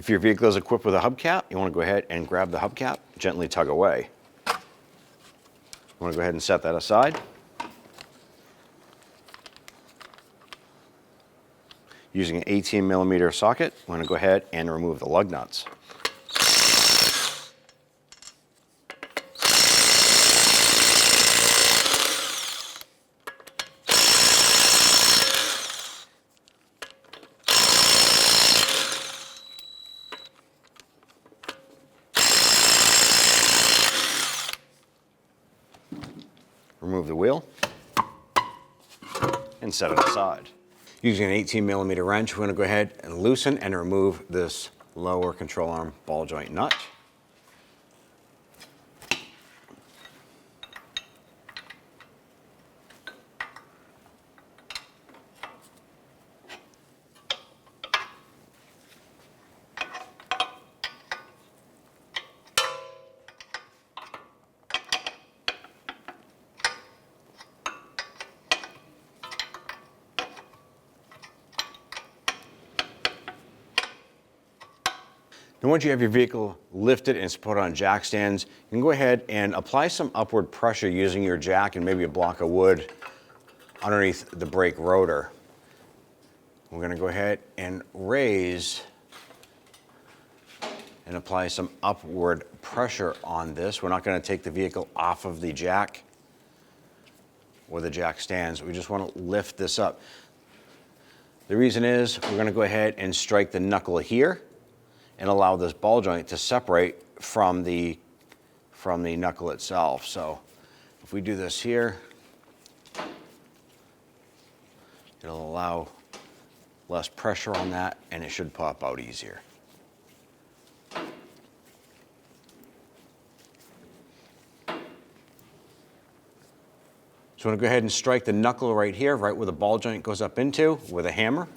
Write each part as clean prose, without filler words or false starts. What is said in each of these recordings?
If your vehicle is equipped with a hubcap, you want to go ahead and grab the hubcap, gently tug away. You want to go ahead and set that aside. Using an 18mm socket, I'm going to go ahead and remove the lug nuts. Remove the wheel and set it aside. Using an 18mm wrench, we're going to go ahead and loosen and remove this lower control arm ball joint nut. Now once you have your vehicle lifted and supported on jack stands, you can go ahead and apply some upward pressure using your jack and maybe a block of wood underneath the brake rotor. We're going to go ahead and raise and apply some upward pressure on this. We're not going to take the vehicle off of the jack or the jack stands. We just want to lift this up. The reason is we're going to go ahead and strike the knuckle here and allow this ball joint to separate from the knuckle itself. So if we do this here, it'll allow less pressure on that and it should pop out easier. So I'm going to go ahead and strike the knuckle right here, right where the ball joint goes up into, with a hammer.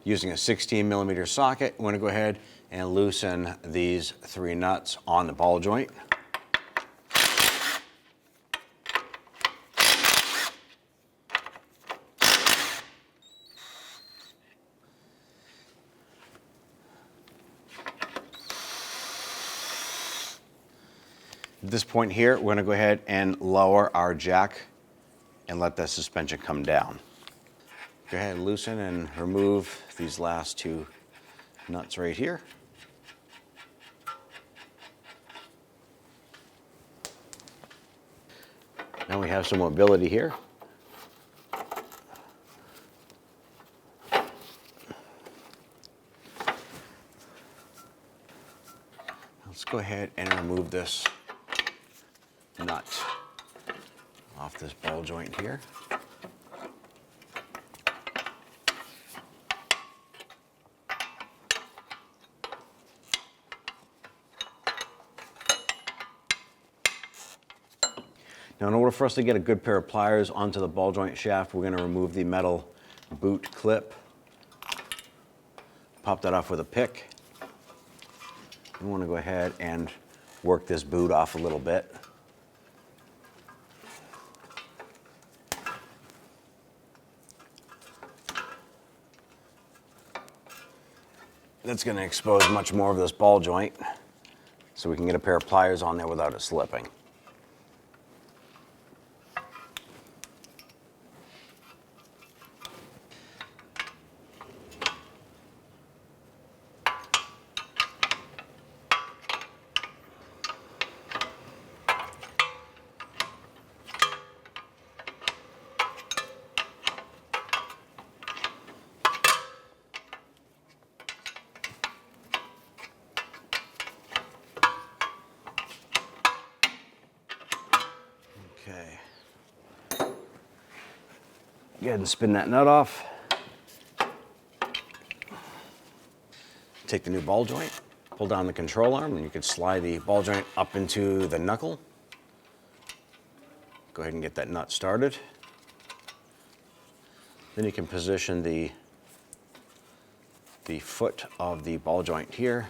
Using a 16mm socket, we're going to go ahead and loosen these 3 nuts on the ball joint. At this point here, we're going to go ahead and lower our jack and let the suspension come down. Go ahead and loosen and remove these last 2 nuts right here. Now we have some mobility here. Let's go ahead and remove this nut off this ball joint here. Now, in order for us to get a good pair of pliers onto the ball joint shaft, we're going to remove the metal boot clip. Pop that off with a pick. We want to go ahead and work this boot off a little bit. That's going to expose much more of this ball joint so we can get a pair of pliers on there without it slipping. ahead and spin that nut off. Take the new ball joint, pull down the control arm, and you can slide the ball joint up into the knuckle. Go ahead and get that nut started. Then you can position the foot of the ball joint here.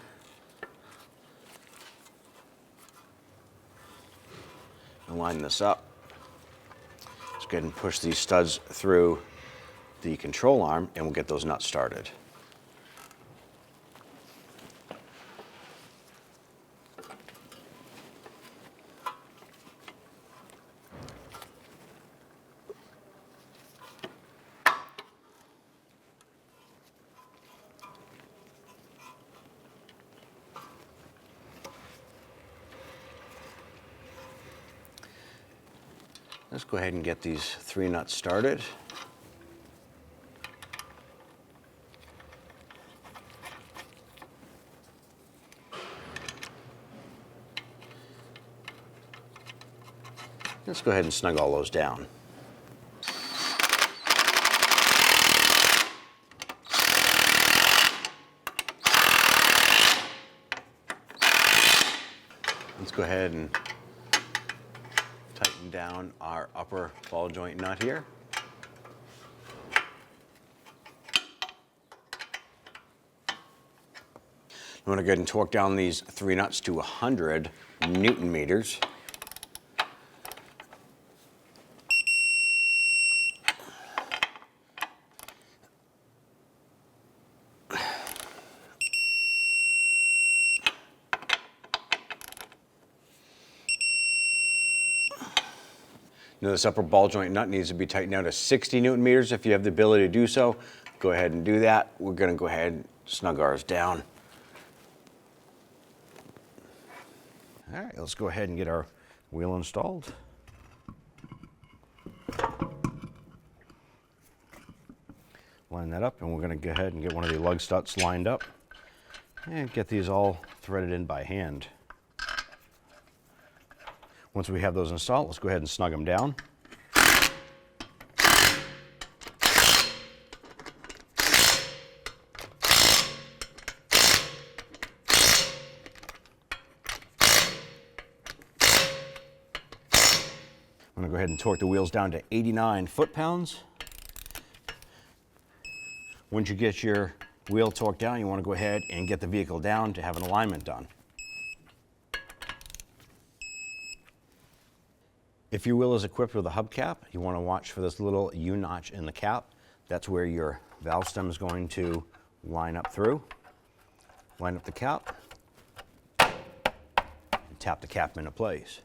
And line this up. Let's go ahead and push these studs through the control arm and we'll get those nuts started. Let's go ahead and get these 3 nuts started. Let's go ahead and snug all those down. Let's go ahead and tighten down our upper ball joint nut here. I'm going to go ahead and torque down these 3 nuts to 100 Newton meters. Now this upper ball joint nut needs to be tightened down to 60 Newton meters. If you have the ability to do so, go ahead and do that. We're going to go ahead and snug ours down. All right, let's go ahead and get our wheel installed. Line that up, and we're going to go ahead and get one of the lug studs lined up and get these all threaded in by hand. Once we have those installed, let's go ahead and snug them down. I'm going to go ahead and torque the wheels down to 89 foot-pounds. Once you get your wheel torqued down, you want to go ahead and get the vehicle down to have an alignment done. If your wheel is equipped with a hubcap, you want to watch for this little U-notch in the cap. That's where your valve stem is going to line up through. Line up the cap, and tap the cap into place.